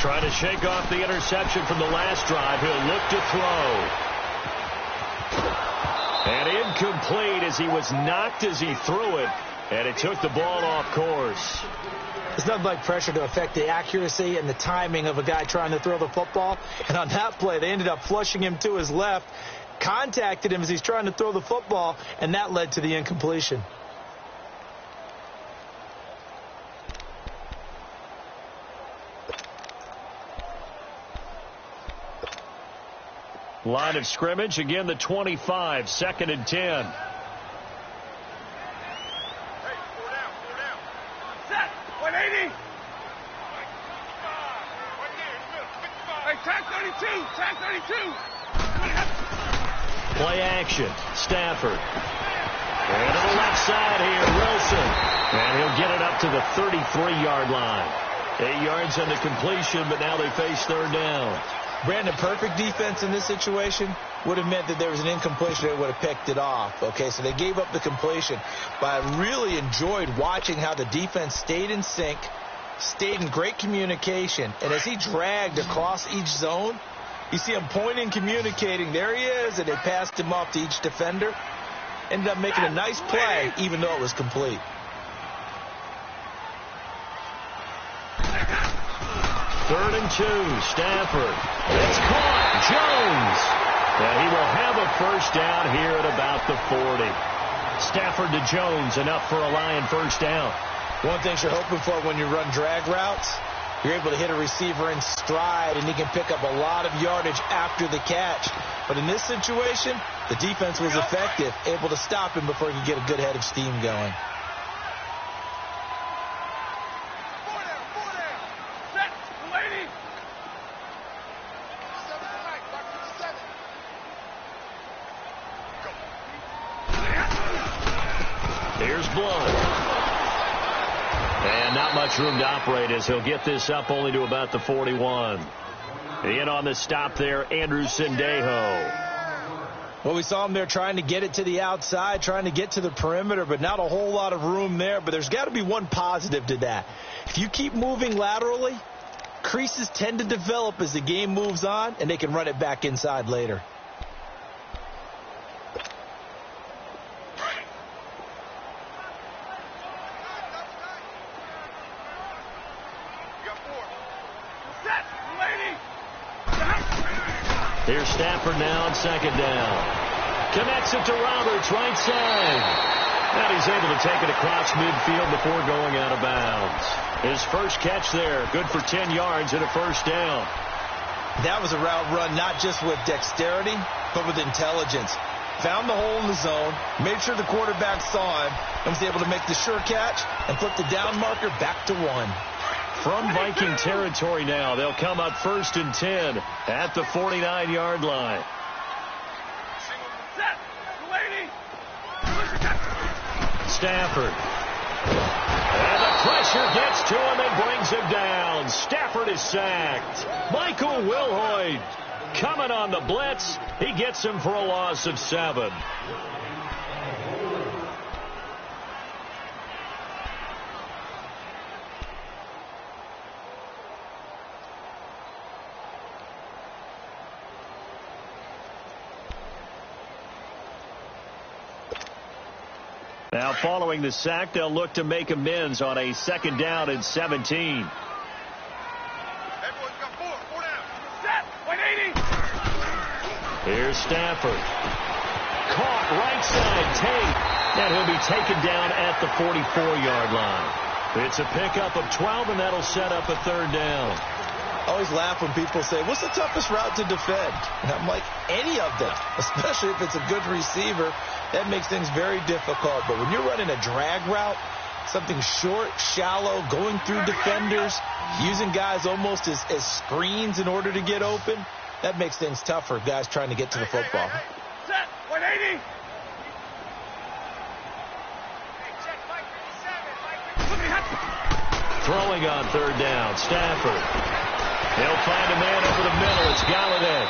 Trying to shake off the interception from the last drive. He'll look to throw. And incomplete as he was knocked as he threw it. And it took the ball off course. There's nothing like pressure to affect the accuracy and the timing of a guy trying to throw the football. And on that play, they ended up flushing him to his left, contacted him as he's trying to throw the football, and that led to the incompletion. Line of scrimmage, again the 25, 2nd and 10. Set, 180. Hey, tag 32, tag 32. Play action, Stafford. And to the left side here, Wilson. And he'll get it up to the 33-yard line. 8 yards on the completion, but now they face 3rd down. Brandon, perfect defense in this situation would have meant that there was an incompletion. They would have picked it off. Okay, so they gave up the completion. But I really enjoyed watching how the defense stayed in sync, stayed in great communication. And as he dragged across each zone, you see him pointing, communicating. There he is, and they passed him off to each defender. Ended up making a nice play, even though it was complete. Third and 2, Stafford. It's caught, Jones. And he will have a first down here at about the 40. Stafford to Jones, enough for a Lion first down. One thing you're hoping for when you run drag routes, you're able to hit a receiver in stride, and he can pick up a lot of yardage after the catch. But in this situation, the defense was effective, able to stop him before he could get a good head of steam going. Here's Blunt. And not much room to operate as he'll get this up only to about the 41. In on the stop there, Andrew Sendejo. Well, we saw him there trying to get it to the outside, trying to get to the perimeter, but not a whole lot of room there. But there's got to be one positive to that. If you keep moving laterally, creases tend to develop as the game moves on, and they can run it back inside later. Here's Stafford now on 2nd down. Connects it to Roberts, right side. And he's able to take it across midfield before going out of bounds. His first catch there, good for 10 yards and a first down. That was a route run not just with dexterity, but with intelligence. Found the hole in the zone, made sure the quarterback saw him, and was able to make the sure catch and put the down marker back to 1. From Viking territory now, they'll come up 1st and 10 at the 49-yard line. Stafford. And the pressure gets to him and brings him down. Stafford is sacked. Michael Wilhoit coming on the blitz. He gets him for a loss of 7. Now following the sack, they'll look to make amends on a 2nd down and 17. Here's Stafford. Caught right side take. And he'll be taken down at the 44-yard line. It's a pickup of 12, and that'll set up a 3rd down. I always laugh when people say, what's the toughest route to defend? And I'm like, any of them, especially if it's a good receiver. That makes things very difficult. But when you're running a drag route, something short, shallow, going through defenders, using guys almost as screens in order to get open, that makes things tough for guys trying to get to the football. Set, 180. Throwing on 3rd down, Stafford. He'll find a man over the middle. It's Galladay.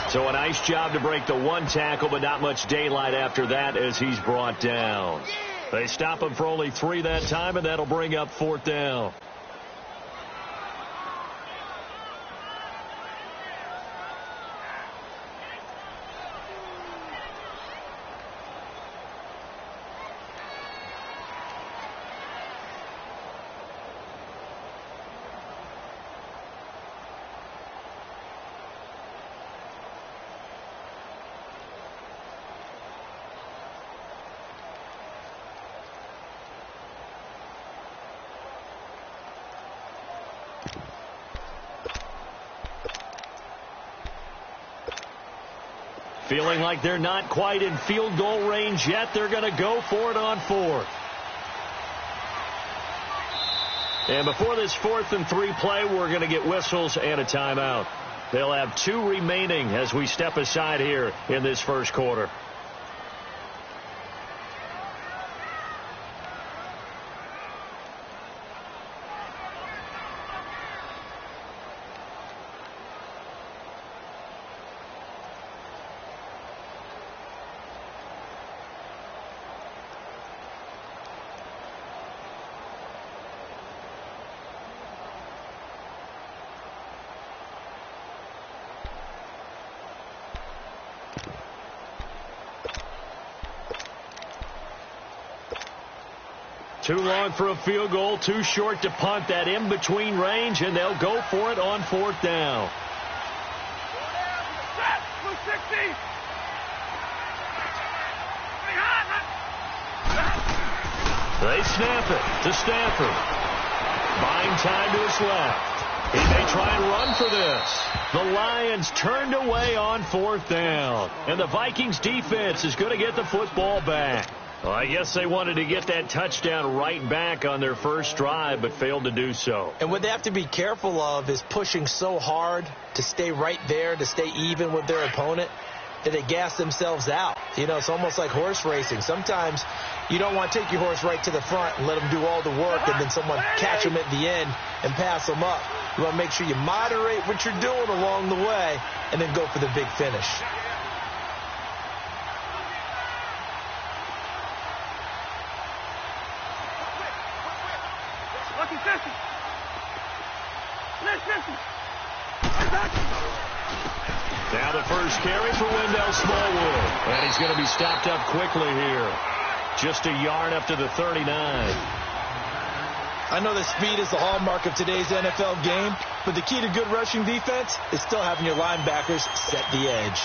So a nice job to break the 1 tackle, but not much daylight after that as he's brought down. They stop him for only 3 that time, and that'll bring up 4th down. Feeling like they're not quite in field goal range yet, they're going to go for it on 4th. And before this 4th and 3 play, we're going to get whistles and a timeout. They'll have 2 remaining as we step aside here in this first quarter. Too long for a field goal, too short to punt. That in-between range, and they'll go for it on 4th down. Set. 260. They snap it to Stafford. Buying time to his left. He may try and run for this. The Lions turned away on 4th down. And the Vikings defense is going to get the football back. Well, I guess they wanted to get that touchdown right back on their first drive, but failed to do so. And what they have to be careful of is pushing so hard to stay right there, to stay even with their opponent, that they gas themselves out. You know, it's almost like horse racing. Sometimes you don't want to take your horse right to the front and let them do all the work and then someone catch them at the end and pass them up. You want to make sure you moderate what you're doing along the way and then go for the big finish. Now the first carry for Wendell Smallwood. And he's going to be stopped up quickly here. Just a yard up to the 39. I know that speed is the hallmark of today's NFL game, but the key to good rushing defense is still having your linebackers set the edge.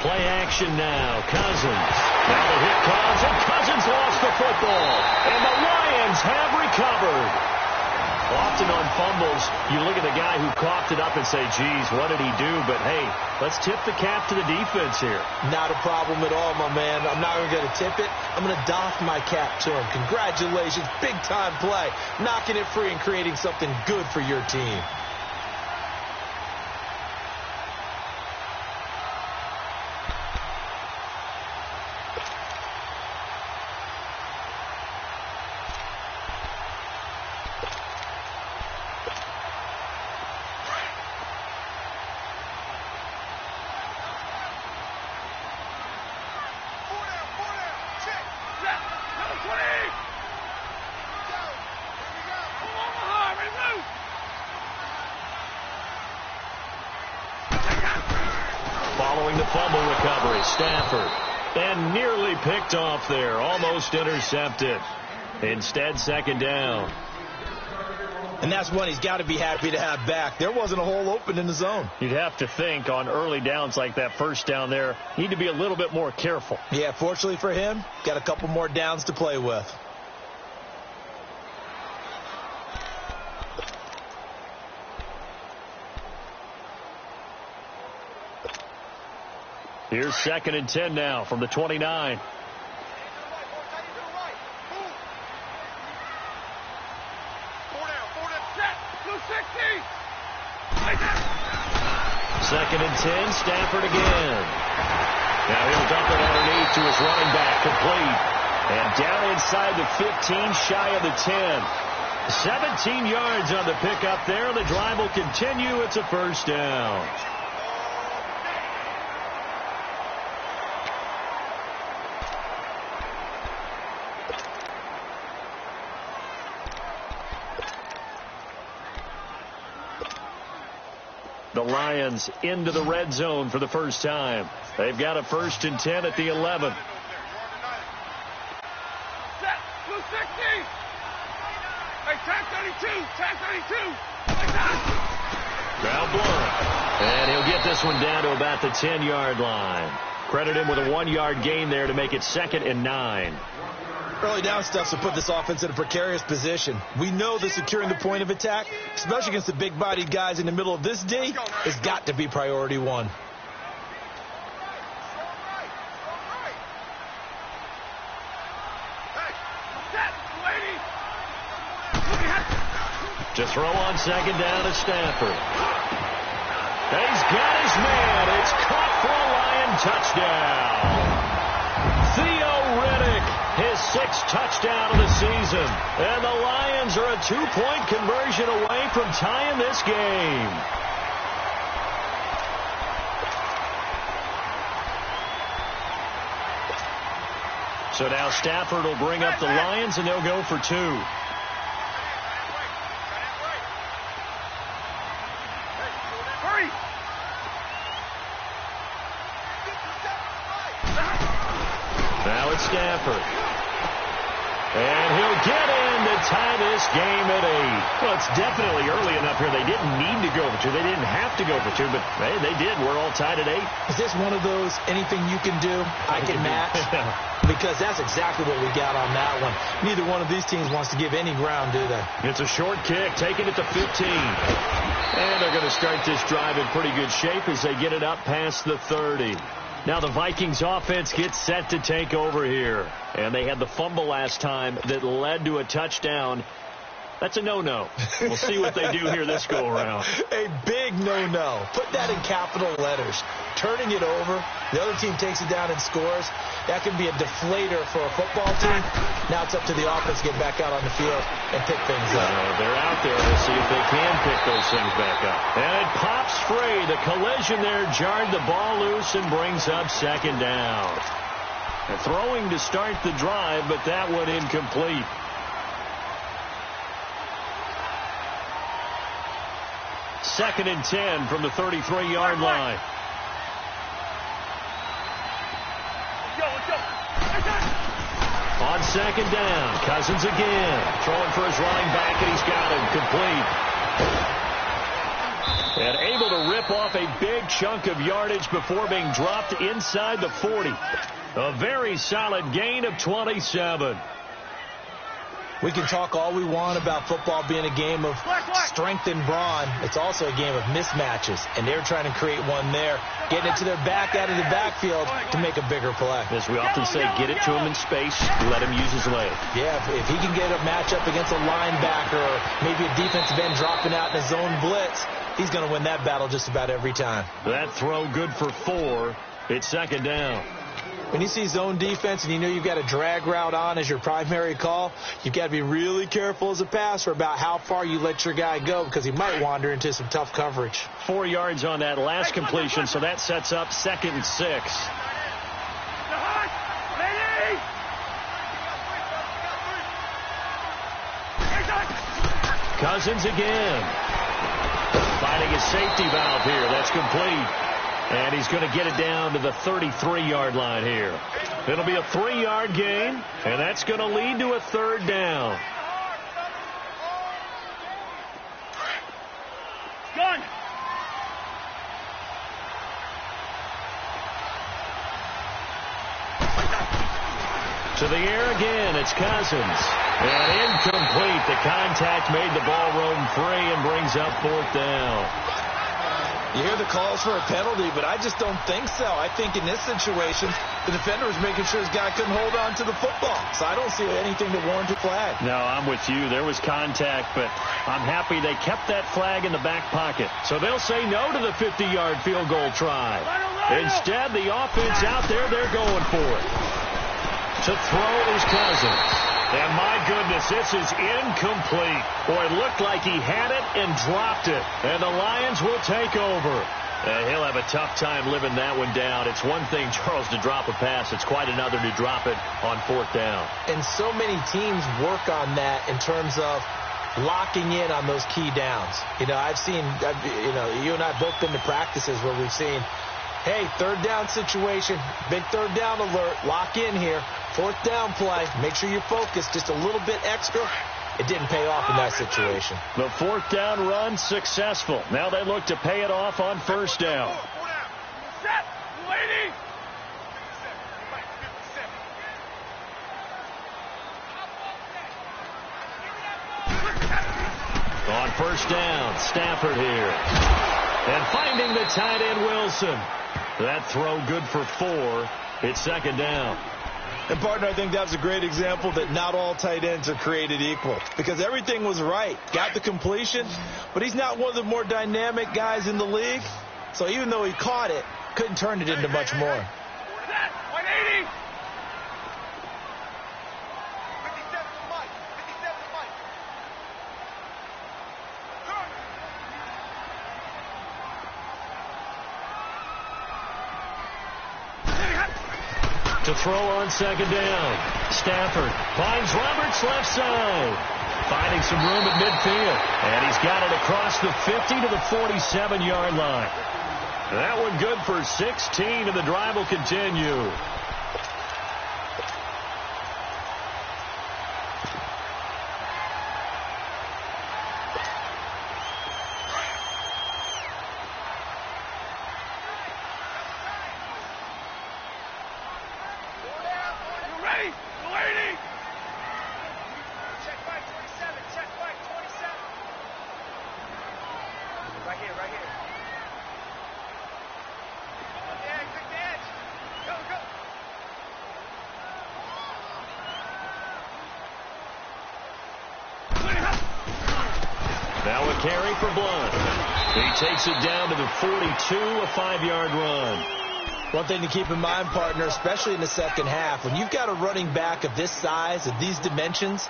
Play action now. Cousins. Now the hit comes, and Cousins lost the football. And the Lions have recovered. Often on fumbles, you look at the guy who coughed it up and say, geez, what did he do? But, hey, let's tip the cap to the defense here. Not a problem at all, my man. I'm not even going to tip it. I'm going to doff my cap to him. Congratulations. Big-time play. Knocking it free and creating something good for your team. Following the fumble recovery, Stafford. And nearly picked off there. Almost intercepted. Instead, second down. And that's one he's got to be happy to have back. There wasn't a hole open in the zone. You'd have to think on early downs like that first down there, need to be a little bit more careful. Yeah, fortunately for him, got a couple more downs to play with. Here's 2nd and 10 now from the 29. Second and 10, Stafford again. Now he'll dump it underneath to his running back, complete. And down inside the 15, shy of the 10. 17 yards on the pickup there. The drive will continue. It's a first down. The Lions into the red zone for the first time. They've got a 1st and 10 at the 11. Set. 260. Attack 32. Attack. Ground blown. And he'll get this one down to about the 10-yard line. Credit him with a 1-yard gain there to make it 2nd and 9. Early down stuff to put this offense in a precarious position. We know that securing the point of attack, especially against the big-bodied guys in the middle of this D, has got to be priority one. To throw on 2nd down to Stafford. He's got his man. It's caught for a Lion touchdown. Theo Riddick, his 6th touchdown of the season. And the Lions are a 2-point conversion away from tying this game. So now Stafford will bring up the Lions, and they'll go for 2. Now it's Stafford. And he'll get in to tie this game at 8. Well, it's definitely early enough here. They didn't need to go for 2. They didn't have to go for 2, but hey, they did. We're all tied at 8. Is this one of those anything you can do, I can match? Because that's exactly what we got on that one. Neither one of these teams wants to give any ground, do they? It's a short kick, taking it to 15. And they're going to start this drive in pretty good shape as they get it up past the 30. Now the Vikings offense gets set to take over here. And they had the fumble last time that led to a touchdown. That's a no-no. We'll see what they do here this go-around. A big no-no. Put that in capital letters. Turning it over, the other team takes it down and scores. That can be a deflator for a football team. Now it's up to the offense to get back out on the field and pick things up. They're out there to see if they can pick those things back up. And it pops free. The collision there jarred the ball loose and brings up 2nd down. They're throwing to start the drive, but that one incomplete. Second and 10 from the 33-yard line. On 2nd down, Cousins again. Throwing for his running back, and he's got him complete. And able to rip off a big chunk of yardage before being dropped inside the 40. A very solid gain of 27. We can talk all we want about football being a game of strength and brawn. It's also a game of mismatches, and they're trying to create one there, getting it to their back out of the backfield to make a bigger play. As we often say, get it to him in space, let him use his leg. Yeah, if he can get a matchup against a linebacker or maybe a defensive end dropping out in a zone blitz, he's going to win that battle just about every time. That throw good for 4. It's 2nd down. When you see zone defense and you know you've got a drag route on as your primary call, you've got to be really careful as a passer about how far you let your guy go because he might wander into some tough coverage. 4 yards on that last completion, so that sets up 2nd and 6. Cousins again. Finding his safety valve here. That's complete. And he's going to get it down to the 33-yard line here. It'll be a 3-yard gain, and that's going to lead to a 3rd down. Gun. To the air again, it's Cousins. And incomplete. The contact made the ball roam free and brings up 4th down. You hear the calls for a penalty, but I just don't think so. I think in this situation, the defender was making sure his guy couldn't hold on to the football. So I don't see anything to warrant a flag. No, I'm with you. There was contact, but I'm happy they kept that flag in the back pocket. So they'll say no to the 50-yard field goal try. Instead, the offense out there, they're going for it. To throw is Cousins. And my goodness, this is incomplete. Boy, it looked like he had it and dropped it. And the Lions will take over. He'll have a tough time living that one down. It's one thing, Charles, to drop a pass. It's quite another to drop it on 4th down. And so many teams work on that in terms of locking in on those key downs. You know, you and I have both been to practices where we've seen, hey, 3rd down situation, big 3rd down alert, lock in here. 4th down play, make sure you're focused just a little bit extra. it didn't pay off in that situation. The fourth down run successful. Now they look to pay it off on first down. Set. Waiting. On first down, Stafford here. And finding the tight end, Wilson. That throw good for 4. It's second down. And, partner, I think that's a great example that not all tight ends are created equal, because everything was right. Got the completion, but he's not one of the more dynamic guys in the league. So even though he caught it, couldn't turn it into much more. 180. To throw on second down. Stafford finds Roberts left side. Finding some room at midfield. And he's got it across the 50 to the 47-yard line. That one good for 16, and the drive will continue. Now a carry for Blunt. He takes it down to the 42, a 5-yard run. One thing to keep in mind, partner, especially in the second half, when you've got a running back of this size, of these dimensions,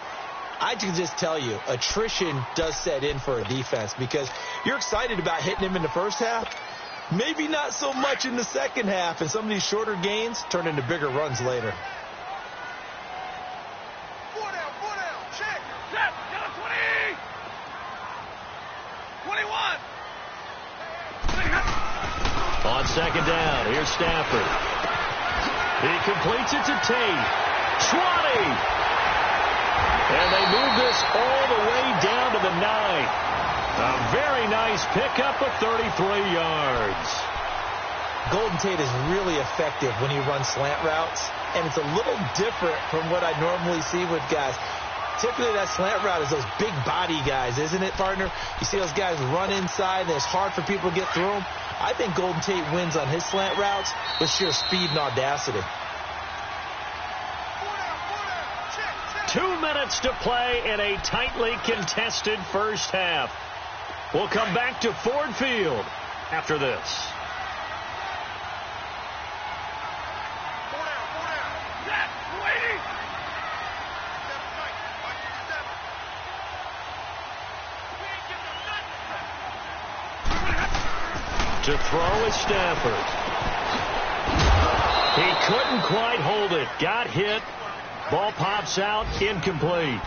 I can just tell you, attrition does set in for a defense, because you're excited about hitting him in the first half, maybe not so much in the second half, and some of these shorter gains turn into bigger runs later. On second down, here's Stafford. He completes it to Tate. 20! And they move this all the way down to the 9. A very nice pickup of 33 yards. Golden Tate is really effective when he runs slant routes, and it's a little different from what I normally see with guys. Typically, that slant route is those big body guys, isn't it, partner? You see those guys run inside, and it's hard for people to get through them. I think Golden Tate wins on his slant routes with sheer speed and audacity. 2 minutes to play in a tightly contested first half. We'll come back to Ford Field after this. To throw is Stafford. He couldn't quite hold it. Got hit. Ball pops out. Incomplete.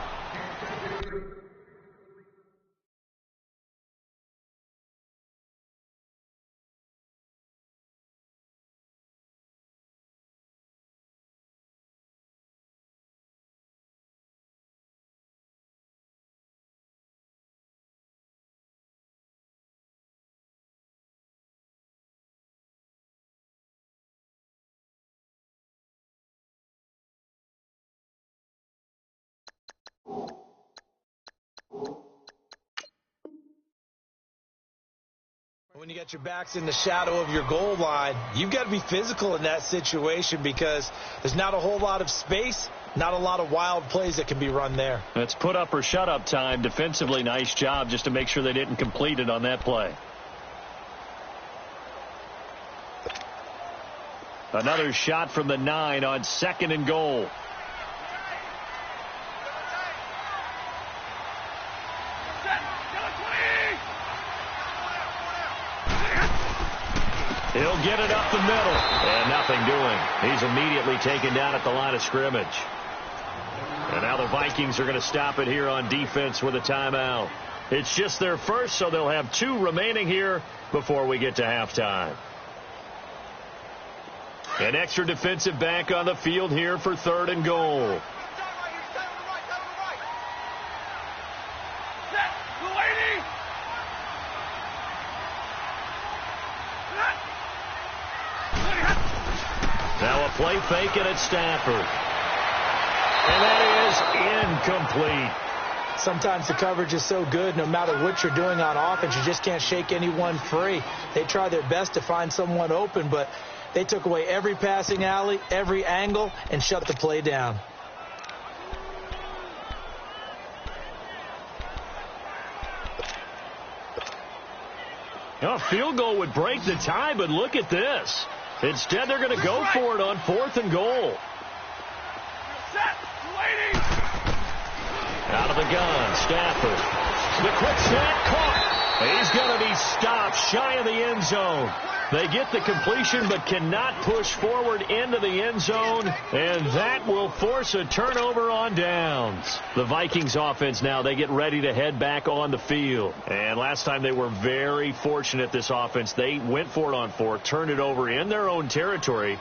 When you got your backs in the shadow of your goal line, you've got to be physical in that situation, because there's not a whole lot of space, not a lot of wild plays that can be run there. That's put up or shut up time. Defensively, nice job just to make sure they didn't complete it on that play. Another shot from the 9 on second and goal. He'll get it up the middle. And nothing doing. He's immediately taken down at the line of scrimmage. And now the Vikings are going to stop it here on defense with a timeout. It's just their first, so they'll have 2 remaining here before we get to halftime. An extra defensive back on the field here for third and goal. Now a play fake and it's Stafford. And that is incomplete. Sometimes the coverage is so good, no matter what you're doing on offense, you just can't shake anyone free. They try their best to find someone open, but they took away every passing alley, every angle, and shut the play down. A field goal would break the tie, but look at this. Instead, they're going to go for it on 4th and goal. Out of the gun, Stafford. The quick snap caught. He's going to be stopped shy of the end zone. They get the completion but cannot push forward into the end zone, and that will force a turnover on downs. The Vikings offense now, they get ready to head back on the field. And last time they were very fortunate, this offense. They went for it on 4, turned it over in their own territory,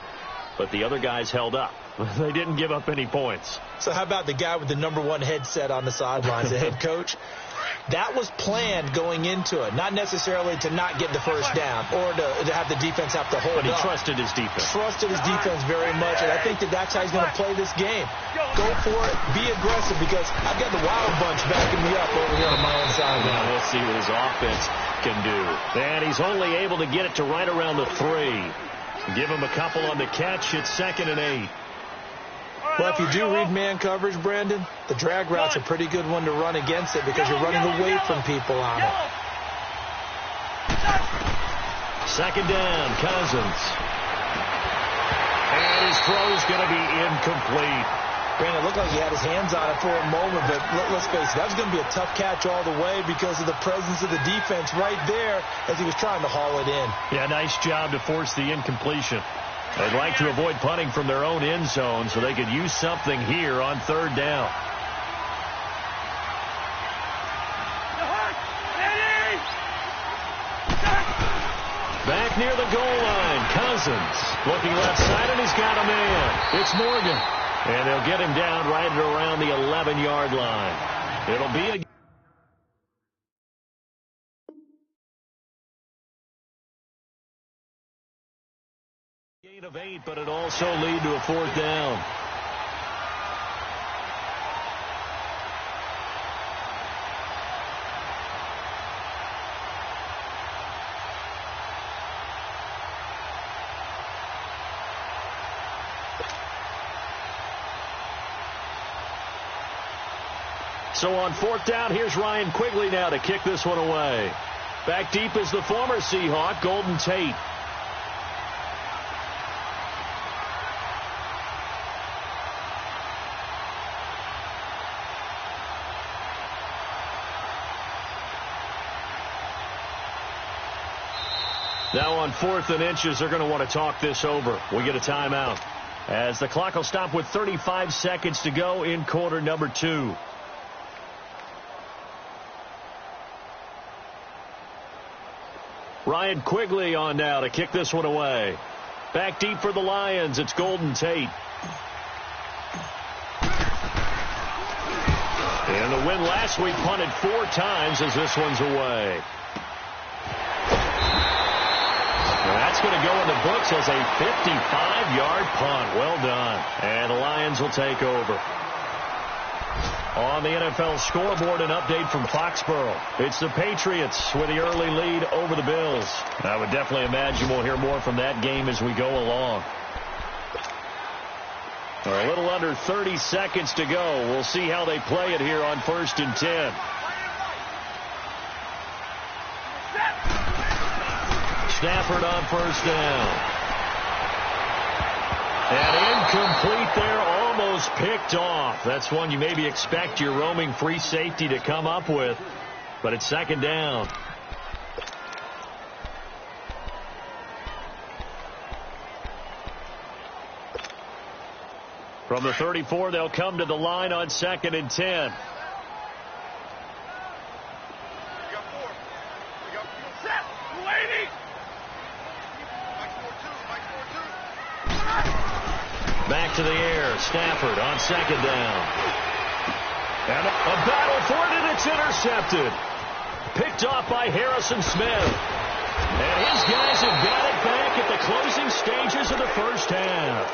but the other guys held up. They didn't give up any points. So how about the guy with the #1 headset on the sidelines, the head coach? That was planned going into it, not necessarily to not get the first down or to have the defense have to hold up. But he trusted his defense. Trusted his defense very much, and I think that's how he's going to play this game. Go for it, be aggressive, because I've got the Wild Bunch backing me up over here on my own side. Now we'll see what his offense can do. And he's only able to get it to right around the 3. Give him a couple on the catch. It's 2nd and 8. Well, if you do read man coverage, Brandon, the drag route's a pretty good one to run against it because you're running away from people on it. 2nd down, Cousins. And his throw's going to be incomplete. Brandon, it looked like he had his hands on it for a moment, but let's face it, that was going to be a tough catch all the way because of the presence of the defense right there as he was trying to haul it in. Yeah, nice job to force the incompletion. They'd like to avoid punting from their own end zone so they could use something here on 3rd down. Back near the goal line, Cousins looking left side, and he's got a man. It's Morgan. And they'll get him down right around the 11-yard line. It'll be a gain of 8, but it also lead to a 4th down. So on 4th down, here's Ryan Quigley now to kick this one away. Back deep is the former Seahawk, Golden Tate. Now on 4th and inches, they're going to want to talk this over. We get a timeout as the clock will stop with 35 seconds to go in quarter number 2. Ryan Quigley on now to kick this one away. Back deep for the Lions, it's Golden Tate. And the win last week punted 4 times as this one's away. That's going to go in the books as a 55-yard punt. Well done. And the Lions will take over. On the NFL scoreboard, an update from Foxborough. It's the Patriots with the early lead over the Bills. I would definitely imagine we'll hear more from that game as we go along. A little under 30 seconds to go. We'll see how they play it here on 1st and 10. Stafford on 1st down. And incomplete there, almost picked off. That's one you maybe expect your roaming free safety to come up with. But it's 2nd down. From the 34, they'll come to the line on 2nd and 10. Back to the air. Stafford on 2nd down. And a battle for it, and it's intercepted. Picked off by Harrison Smith. And his guys have got it back at the closing stages of the 1st half.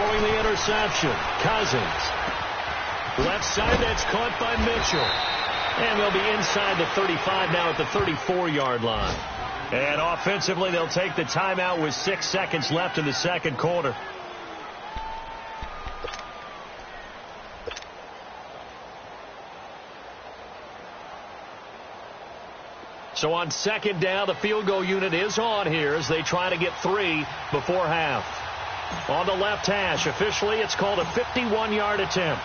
following the interception. Cousins. Left side, that's caught by Mitchell. And they'll be inside the 35 now at the 34-yard line. And offensively, they'll take the timeout with 6 seconds left in the second quarter. So on second down, the field goal unit is on here as they try to get 3 before half. On the left hash, officially it's called a 51-yard attempt.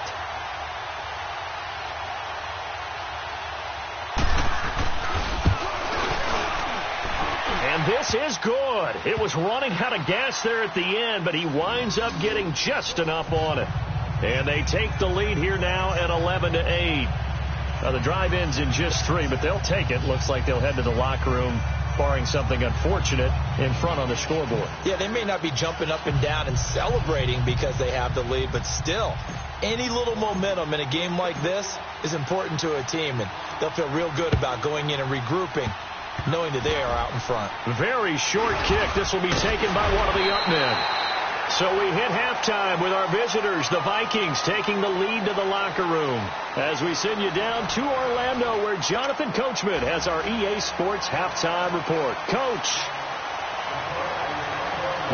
And this is good. It was running out of gas there at the end, but he winds up getting just enough on it. And they take the lead here now at 11-8. The drive ends in just 3, but they'll take it. Looks like they'll head to the locker room, barring something unfortunate, in front on the scoreboard. Yeah, they may not be jumping up and down and celebrating because they have the lead, but still, any little momentum in a game like this is important to a team, and they'll feel real good about going in and regrouping, knowing that they are out in front. Very short kick. This will be taken by one of the up men. So we hit halftime with our visitors, the Vikings, taking the lead to the locker room. As we send you down to Orlando, where Jonathan Coachman has our EA Sports halftime report. Coach.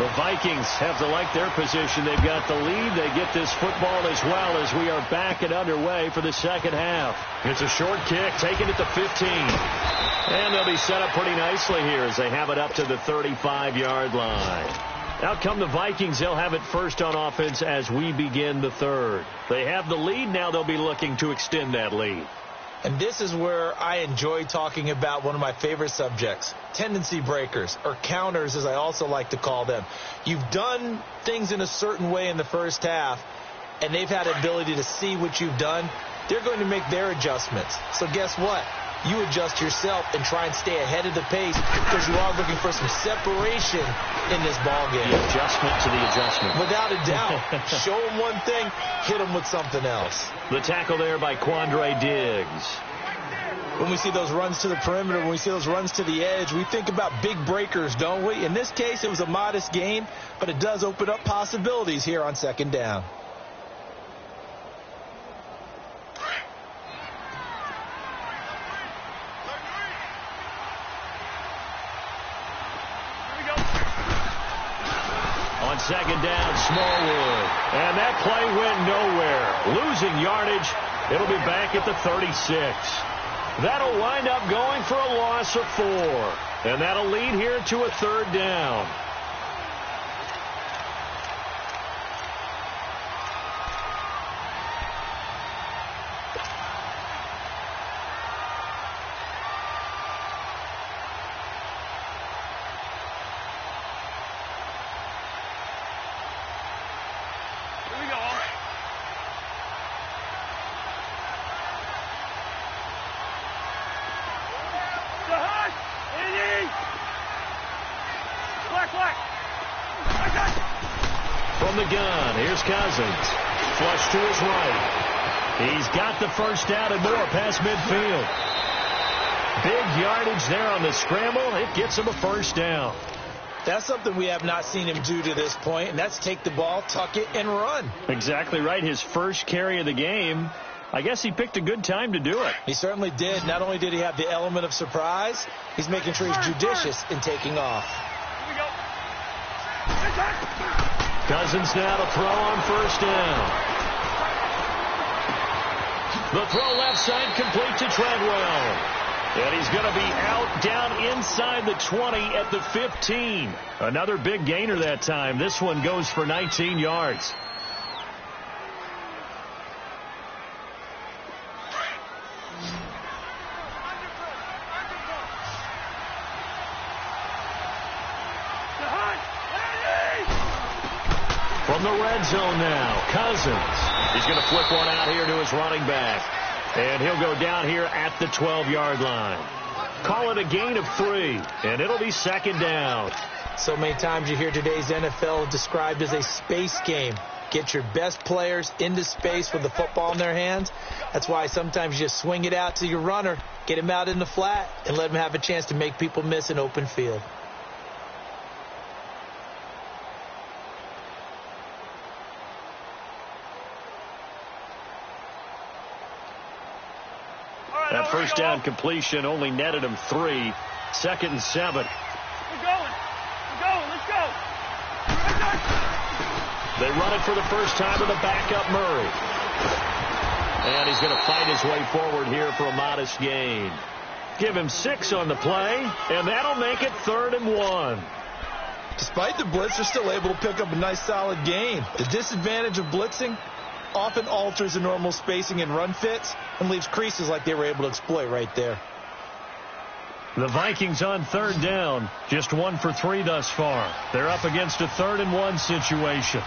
The Vikings have to like their position. They've got the lead. They get this football as well as we are back and underway for the second half. It's a short kick, taken at the 15. And they'll be set up pretty nicely here as they have it up to the 35-yard line. Out come the Vikings. They'll have it first on offense as we begin the third. They have the lead. Now they'll be looking to extend that lead. And this is where I enjoy talking about one of my favorite subjects, tendency breakers, or counters as I also like to call them. You've done things in a certain way in the first half, and they've had the ability to see what you've done. They're going to make their adjustments. So guess what? You adjust yourself and try and stay ahead of the pace because you are looking for some separation in this ball game. The adjustment to the adjustment. Without a doubt. Show them one thing, hit them with something else. The tackle there by Quandre Diggs. When we see those runs to the perimeter, when we see those runs to the edge, we think about big breakers, don't we? In this case, it was a modest gain, but it does open up possibilities here on second down. On second down, Smallwood. And that play went nowhere. Losing yardage. It'll be back at the 36. That'll wind up going for a loss of 4. And that'll lead here to a third down. From the gun, here's Cousins. Flush to his right. He's got the first down and more past midfield. Big yardage there on the scramble. It gets him a first down. That's something we have not seen him do to this point, and that's take the ball, tuck it, and run. Exactly right. His first carry of the game. I guess he picked a good time to do it. He certainly did. Not only did he have the element of surprise, he's making sure he's judicious in taking off. Here we go. Cousins now to throw on first down. The throw left side complete to Treadwell. And he's going to be out down inside the 20 at the 15. Another big gainer that time. This one goes for 19 yards. From the red zone now, Cousins. He's going to flip one out here to his running back. And he'll go down here at the 12-yard line. Call it a gain of 3, and it'll be second down. So many times you hear today's NFL described as a space game. Get your best players into space with the football in their hands. That's why sometimes you just swing it out to your runner, get him out in the flat, and let him have a chance to make people miss an open field. That first down completion only netted him 3. 2nd and 7. We're going. Let's go. They run it for the first time with a backup Murray. And he's going to fight his way forward here for a modest gain. Give him 6 on the play, and that'll make it 3rd and 1. Despite the blitz, they're still able to pick up a nice solid gain. The disadvantage of blitzing often alters the normal spacing and run fits and leaves creases like they were able to exploit right there. The Vikings on 3rd down, just 1 for 3 thus far. They're up against a 3rd and 1 situation.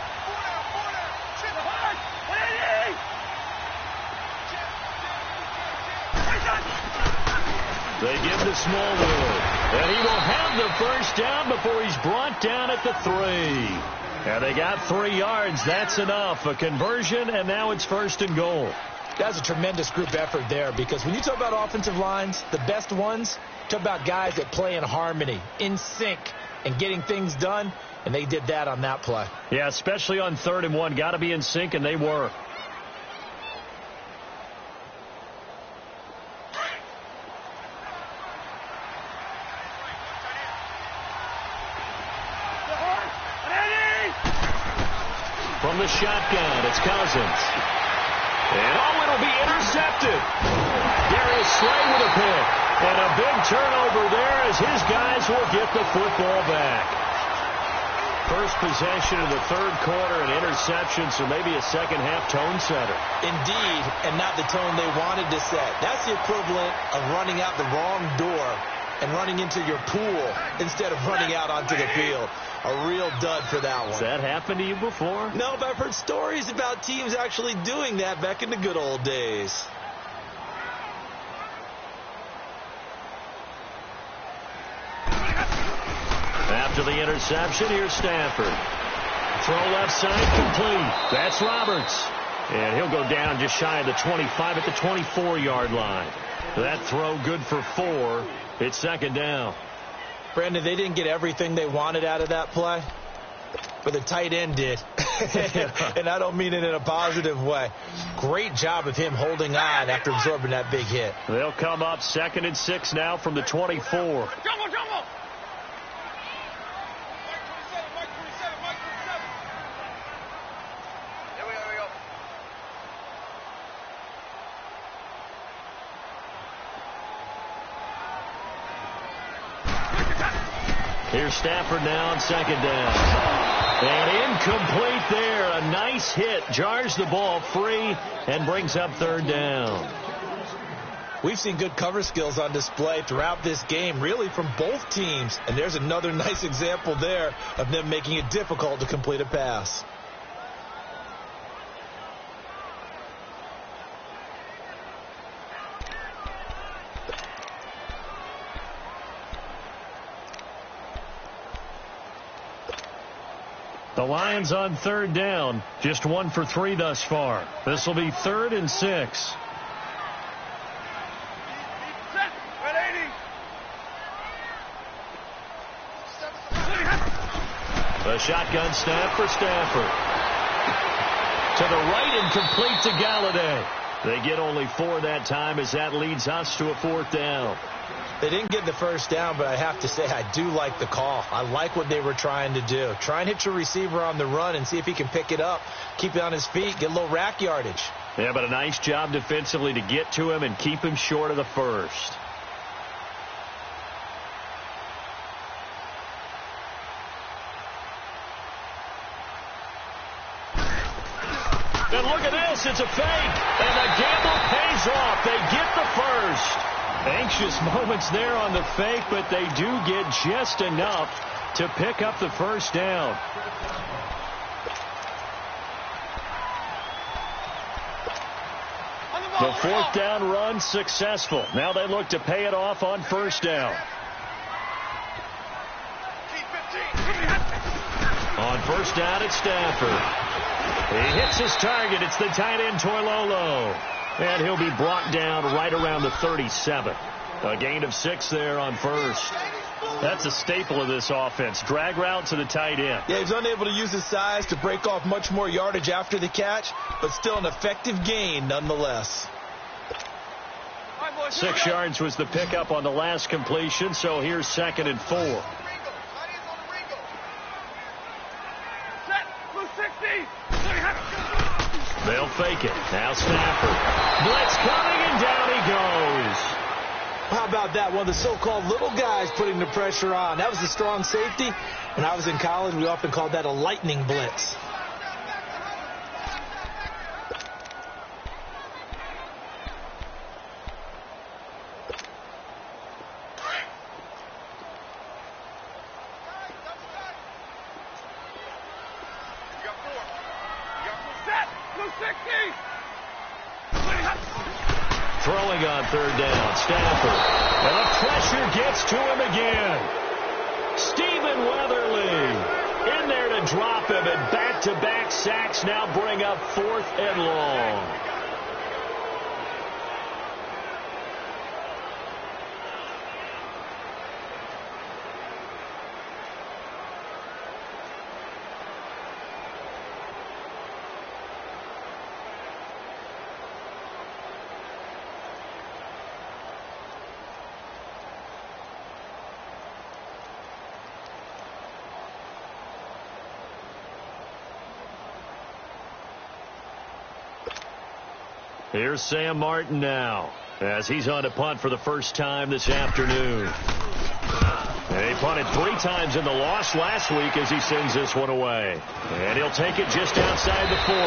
They give the Smallwood, and he will have the first down before he's brought down at the 3. And they got 3 yards. That's enough. A conversion, and now it's 1st and goal. That's a tremendous group effort there, because when you talk about offensive lines, the best ones, talk about guys that play in harmony, in sync, and getting things done, and they did that on that play. Yeah, especially on 3rd and 1. Got to be in sync, and they were. From the shotgun, it's Cousins. And it'll be intercepted. Darius Slay with a pick. And a big turnover there as his guys will get the football back. First possession of the 3rd quarter, an interception, so maybe a second-half tone setter. Indeed, and not the tone they wanted to set. That's the equivalent of running out the wrong door and running into your pool instead of running out onto the field. A real dud for that one. Has that happened to you before? No, but I've heard stories about teams actually doing that back in the good old days. After the interception, here's Stafford. Throw left side complete. That's Roberts. And he'll go down just shy of the 25 at the 24-yard line. That throw good for 4. It's 2nd down. Brandon, they didn't get everything they wanted out of that play, but the tight end did. And I don't mean it in a positive way. Great job of him holding on after absorbing that big hit. They'll come up 2nd and 6 now from the 24. Jumbo! Here's Stafford now on 2nd down. And incomplete there. A nice hit. Jars the ball free and brings up 3rd down. We've seen good cover skills on display throughout this game, really from both teams. And there's another nice example there of them making it difficult to complete a pass. The Lions on 3rd down, just 1 for 3 thus far. This will be 3rd and 6. Set. 180. The shotgun snap for Stafford. To the right and complete to Galladay. They get only 4 that time as that leads us to a 4th down. They didn't get the first down, but I have to say I do like the call. I like what they were trying to do. Try and hit your receiver on the run and see if he can pick it up, keep it on his feet, get a little rack yardage. Yeah, but a nice job defensively to get to him and keep him short of the first. And look at this, it's a fake, and the gamble pays off. They get the first. Anxious moments there on the fake, but they do get just enough to pick up the first down. The 4th down run successful. Now they look to pay it off on 1st down. On 1st down, it's Stafford. He hits his target. It's the tight end, Toilolo. And he'll be brought down right around the 37. A gain of 6 there on 1st. That's a staple of this offense. Drag route to the tight end. Yeah, he's unable to use his size to break off much more yardage after the catch, but still an effective gain nonetheless. 6 yards was the pickup on the last completion, so here's 2nd and 4. They'll fake it. Now Stafford. Blitz coming, and down he goes. How about that? One of the so-called little guys putting the pressure on. That was the strong safety. When I was in college, we often called that a lightning blitz. Throwing on 3rd down, Stafford. And the pressure gets to him again. Stephen Weatherly in there to drop him, and back-to-back sacks now bring up 4th and long. Here's Sam Martin now, as he's on to punt for the first time this afternoon. He punted 3 times in the loss last week as he sends this one away. And he'll take it just outside the 40.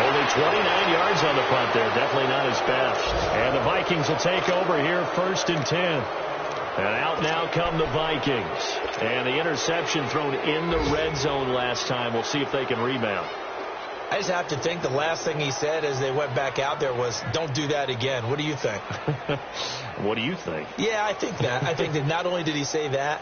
Only 29 yards on the punt there. Definitely not his best. And the Vikings will take over here, 1st and 10. And out now come the Vikings. And the interception thrown in the red zone last time. We'll see if they can rebound. I just have to think the last thing he said as they went back out there was, don't do that again. What do you think? What do you think? Yeah, I think that. I think that not only did he say that,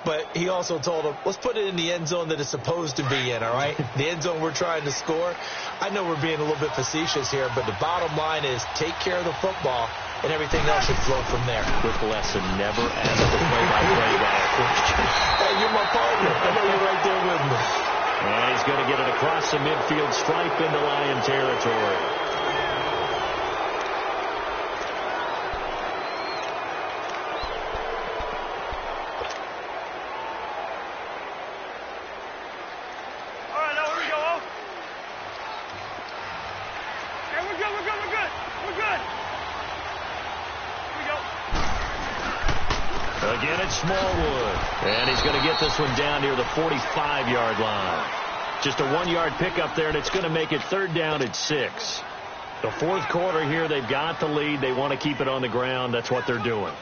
but he also told him, let's put it in the end zone that it's supposed to be in, all right? The end zone we're trying to score. I know we're being a little bit facetious here, but the bottom line is take care of the football, and everything else should flow from there. Quick lesson, never ask for play-by-play by a Christian. Hey, you're my partner. I know you're right there with me. And he's going to get it across the midfield stripe into Lion territory. All right, now here we go. Okay, we're good. Here we go. Again, it's Smallwood. And he's going to get this one down near the 45-yard line. Just a 1-yard pickup there, and it's going to make it 3rd down at 6. The 4th quarter here, they've got the lead. They want to keep it on the ground. That's what they're doing.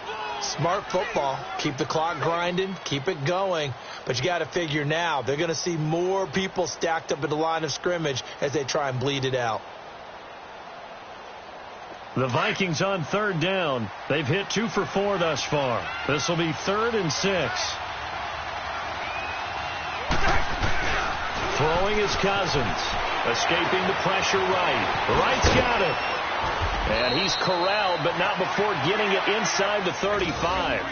Smart football. Keep the clock grinding. Keep it going. But you got to figure now, they're going to see more people stacked up at the line of scrimmage as they try and bleed it out. The Vikings on 3rd down. They've hit 2 for 4 thus far. This will be 3rd and 6. Throwing is Cousins. Escaping the pressure right. Wright's got it. And he's corralled, but not before getting it inside the 35.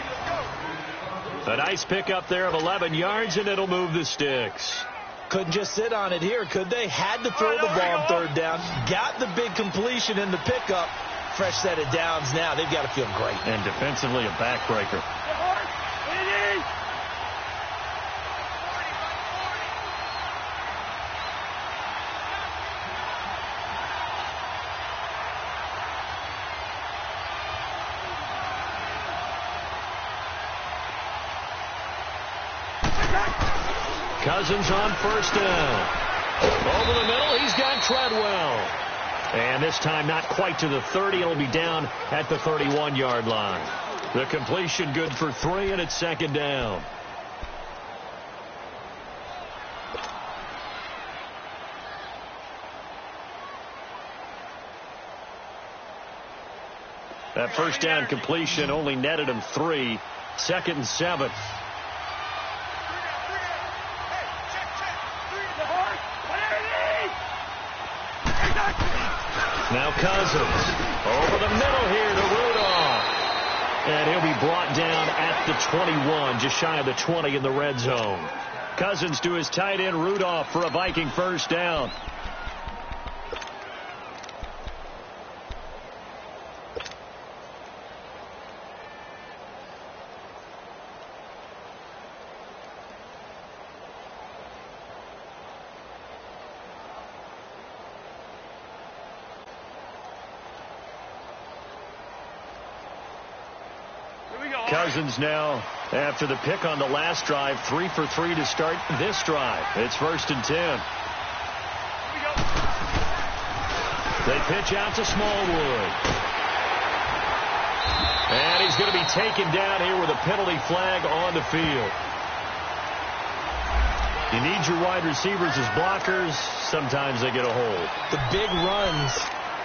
A nice pickup there of 11 yards, and it'll move the sticks. Couldn't just sit on it here, could they? Had to throw the ball on 3rd down. Got the big completion in the pickup. Fresh set of downs now. They've got to feel great. And defensively, a backbreaker. Cousins on 1st down. Over the middle, he's got Treadwell. And this time not quite to the 30. It'll be down at the 31-yard line. The completion good for 3, and it's 2nd down. That 1st down completion only netted him 3. 2nd and 7. Now Cousins over the middle here to Rudolph. And he'll be brought down at the 21, just shy of the 20 in the red zone. Cousins to his tight end Rudolph for a Viking 1st down. Cousins now, after the pick on the last drive, 3 for 3 to start this drive. It's 1st and 10. They pitch out to Smallwood. And he's going to be taken down here with a penalty flag on the field. You need your wide receivers as blockers. Sometimes they get a hold. The big runs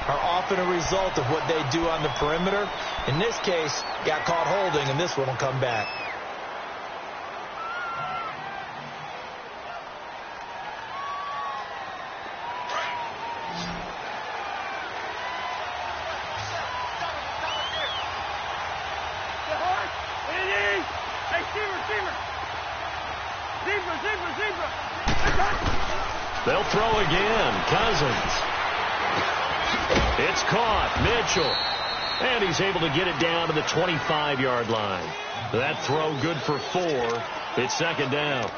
are often a result of what they do on the perimeter. In this case, got caught holding, and this one will come back. They'll throw again. Cousins. It's caught. Mitchell. And he's able to get it down to the 25-yard line. That throw good for 4. It's 2nd down.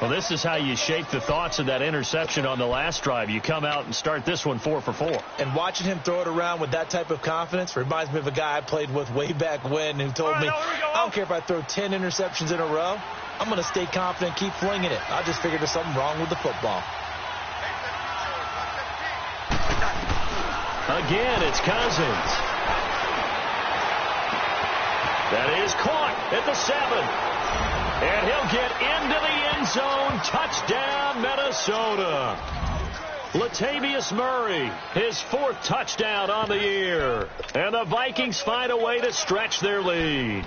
Well, this is how you shake the thoughts of that interception on the last drive. You come out and start this one 4 for 4. And watching him throw it around with that type of confidence reminds me of a guy I played with way back when who told me, I don't care if I throw 10 interceptions in a row. I'm going to stay confident, keep flinging it. I just figured there's something wrong with the football. Again, it's Cousins. That is caught at the 7. And he'll get into the end zone. Touchdown, Minnesota. Latavius Murray, his 4th touchdown on the year. And the Vikings find a way to stretch their lead.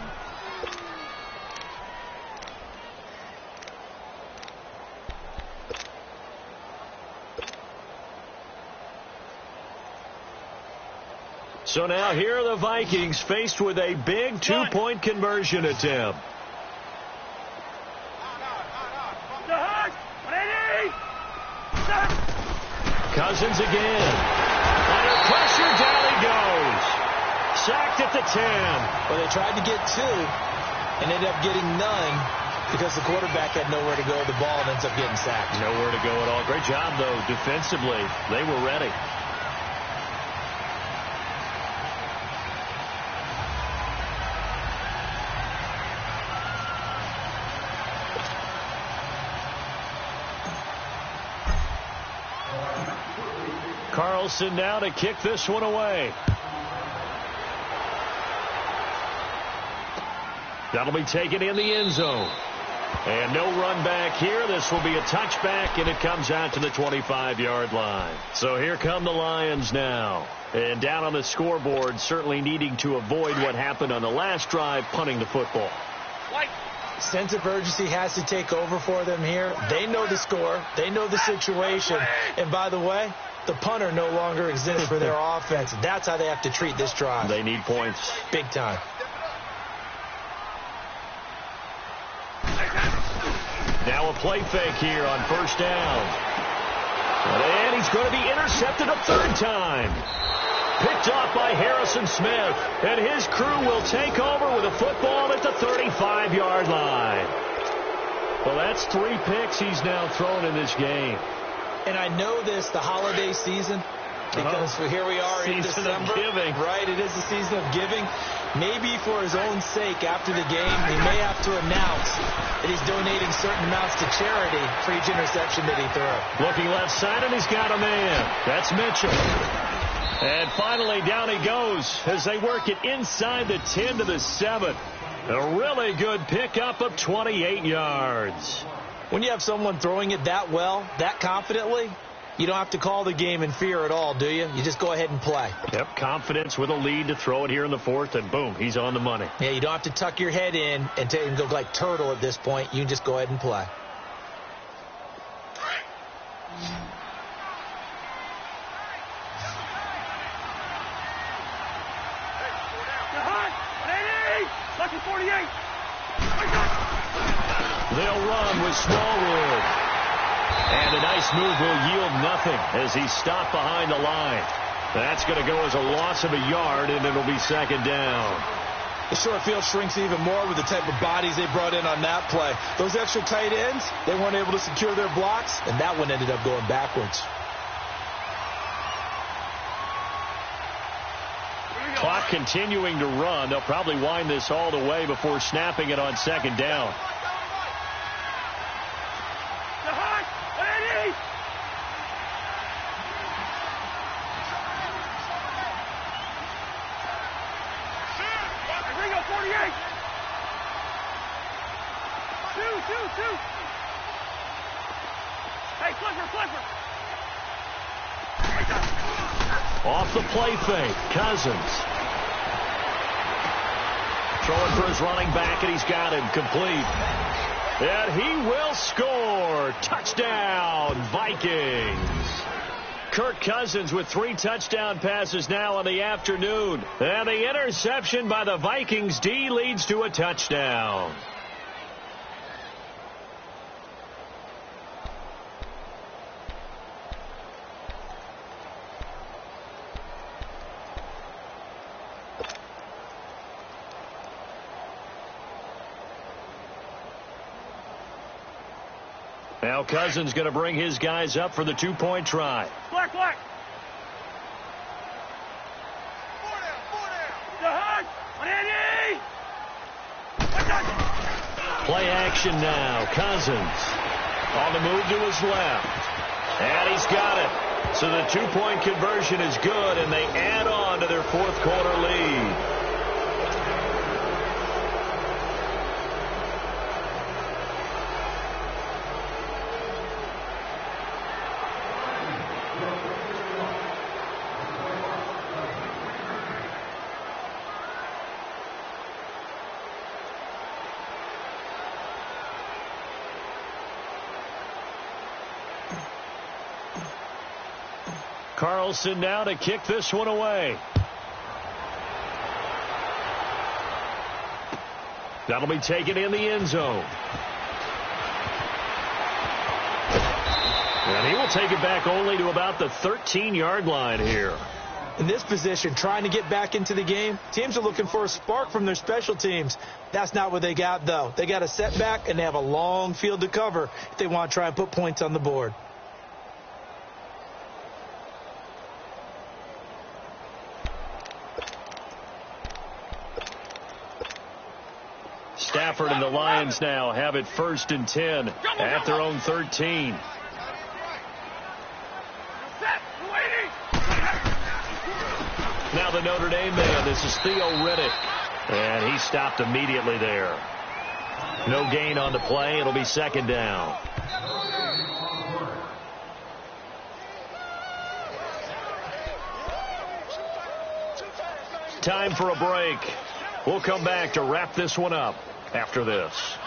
So now here are the Vikings faced with a big 2-point conversion attempt. Cousins again. Under pressure, down he goes. Sacked at the 10. Well, they tried to get 2 and ended up getting none because the quarterback had nowhere to go with the ball and ends up getting sacked. Nowhere to go at all. Great job, though, defensively. They were ready. Carlson now to kick this one away. That'll be taken in the end zone. And no run back here. This will be a touchback, and it comes out to the 25-yard line. So here come the Lions now. And down on the scoreboard, certainly needing to avoid what happened on the last drive, punting the football. Sense of urgency has to take over for them here. They know the score. They know the situation. And by the way, the punter no longer exists for their offense. That's how they have to treat this drive. They need points. Big time. Now a play fake here on 1st down. And he's going to be intercepted a 3rd time. Picked off by Harrison Smith. And his crew will take over with a football at the 35-yard line. Well, that's 3 picks he's now thrown in this game. And I know this, the holiday season, because here we are in December. Season of giving. Right, it is the season of giving. Maybe for his own sake after the game, he may have to announce that he's donating certain amounts to charity for each interception that he threw. Looking left side, and he's got a man. That's Mitchell. And finally, down he goes as they work it inside the 10 to the 7. A really good pickup of 28 yards. When you have someone throwing it that well, that confidently, you don't have to call the game in fear at all, do you? You just go ahead and play. Yep, confidence with a lead to throw it here in the 4th, and boom, he's on the money. Yeah, you don't have to tuck your head in and go like turtle at this point. You can just go ahead and play. Lucky 48. They'll run with Smallwood. And a nice move will yield nothing as he's stopped behind the line. That's going to go as a loss of a yard, and it'll be 2nd down. The short field shrinks even more with the type of bodies they brought in on that play. Those extra tight ends, they weren't able to secure their blocks, and that one ended up going backwards. Here we go. Clock continuing to run. They'll probably wind this all the way before snapping it on second down. Hey, Clifford! Off the play fake, Cousins. Throwing for his running back, and he's got him complete. And he will score. Touchdown, Vikings. Kirk Cousins with 3 touchdown passes now in the afternoon. And the interception by the Vikings D leads to a touchdown. Now Cousins going to bring his guys up for the 2-point try. Black. Play action now. Cousins on the move to his left. And he's got it. So the 2-point conversion is good, and they add on to their fourth quarter lead. Carlson now to kick this one away. That'll be taken in the end zone. And he will take it back only to about the 13-yard line here. In this position, trying to get back into the game, teams are looking for a spark from their special teams. That's not what they got, though. They got a setback, and they have a long field to cover if they want to try and put points on the board. Stafford and the Lions now have it 1st and 10 at their own 13. Now the Notre Dame man, this is Theo Riddick. And he stopped immediately there. No gain on the play. It'll be 2nd down. Time for a break. We'll come back to wrap this one up after this.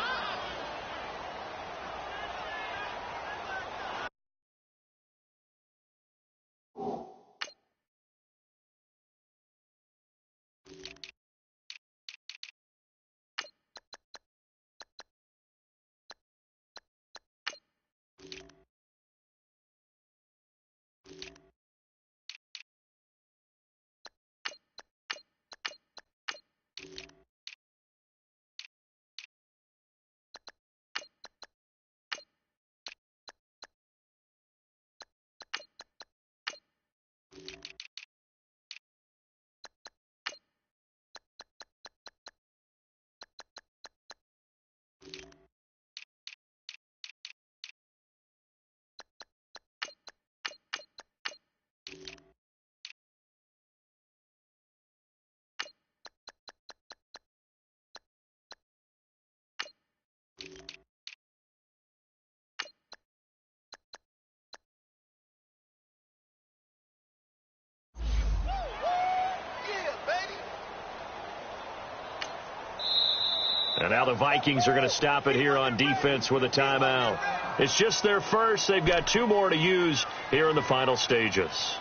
And now the Vikings are going to stop it here on defense with a timeout. It's just their first. They've got 2 more to use here in the final stages.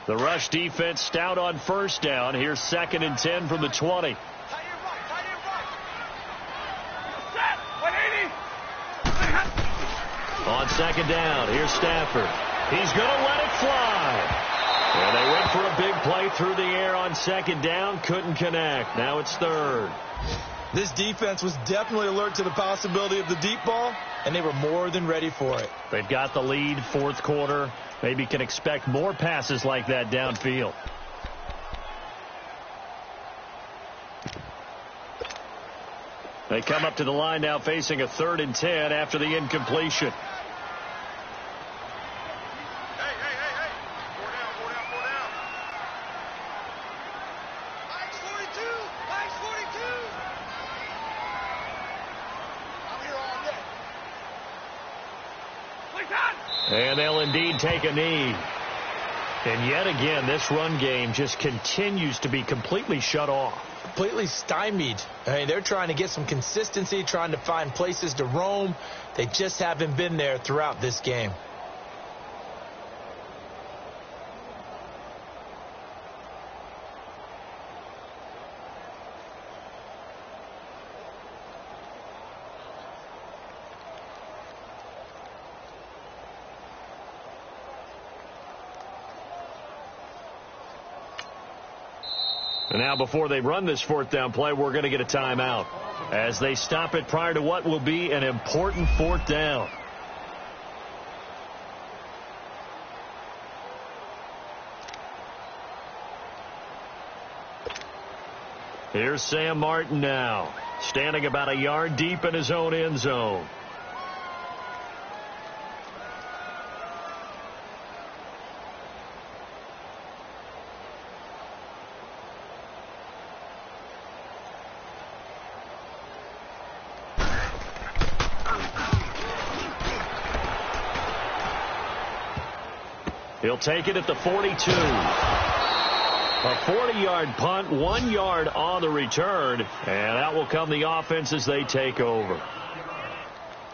The rush defense stout on 1st down. Here's 2nd and 10 from the 20. second down. Here's Stafford. He's going to let it fly. And they went for a big play through the air on second down. Couldn't connect. Now it's third. This defense was definitely alert to the possibility of the deep ball, and they were more than ready for it. They've got the lead, fourth quarter. Maybe can expect more passes like that downfield. They come up to the line now facing a 3rd and 10 after the incompletion. And they'll indeed take a knee. And yet again, this run game just continues to be completely shut off. Completely stymied. I mean, they're trying to get some consistency, trying to find places to roam. They just haven't been there throughout this game. And now before they run this 4th down play, we're going to get a timeout as they stop it prior to what will be an important 4th down. Here's Sam Martin now, standing about a yard deep in his own end zone. He'll take it at the 42. A 40-yard punt, 1 yard on the return, and out will come the offense as they take over.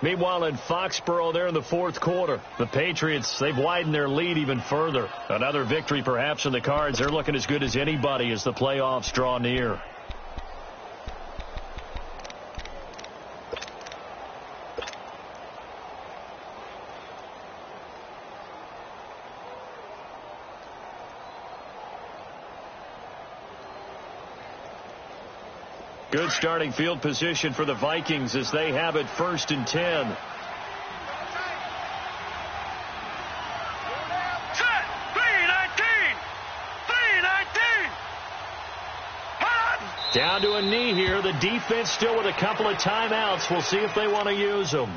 Meanwhile, in Foxborough, they're in the 4th quarter. The Patriots, they've widened their lead even further. Another victory perhaps in the cards. They're looking as good as anybody as the playoffs draw near. Good starting field position for the Vikings as they have it 1st and 10. Down to a knee here. The defense still with a couple of timeouts. We'll see if they want to use them.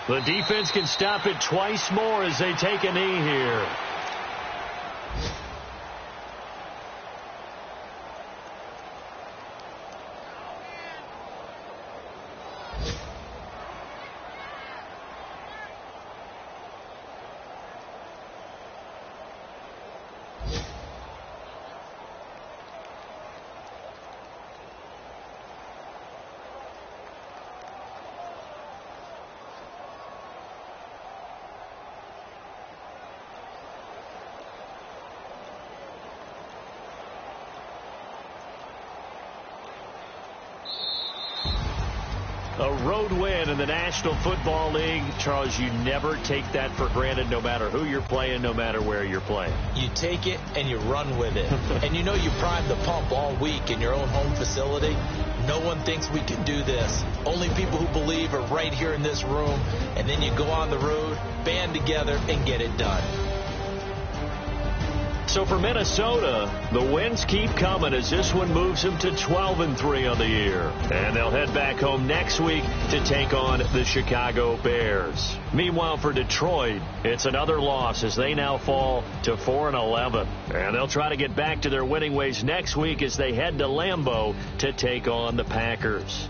The defense can stop it twice more as they take a knee here. A road win in the National Football League. Charles, you never take that for granted no matter who you're playing, no matter where you're playing. You take it and you run with it. And you know you primed the pump all week in your own home facility. No one thinks we can do this. Only people who believe are right here in this room. And then you go on the road, band together, and get it done. So for Minnesota, the wins keep coming as this one moves them to 12-3 on the year. And they'll head back home next week to take on the Chicago Bears. Meanwhile, for Detroit, it's another loss as they now fall to 4-11. And they'll try to get back to their winning ways next week as they head to Lambeau to take on the Packers.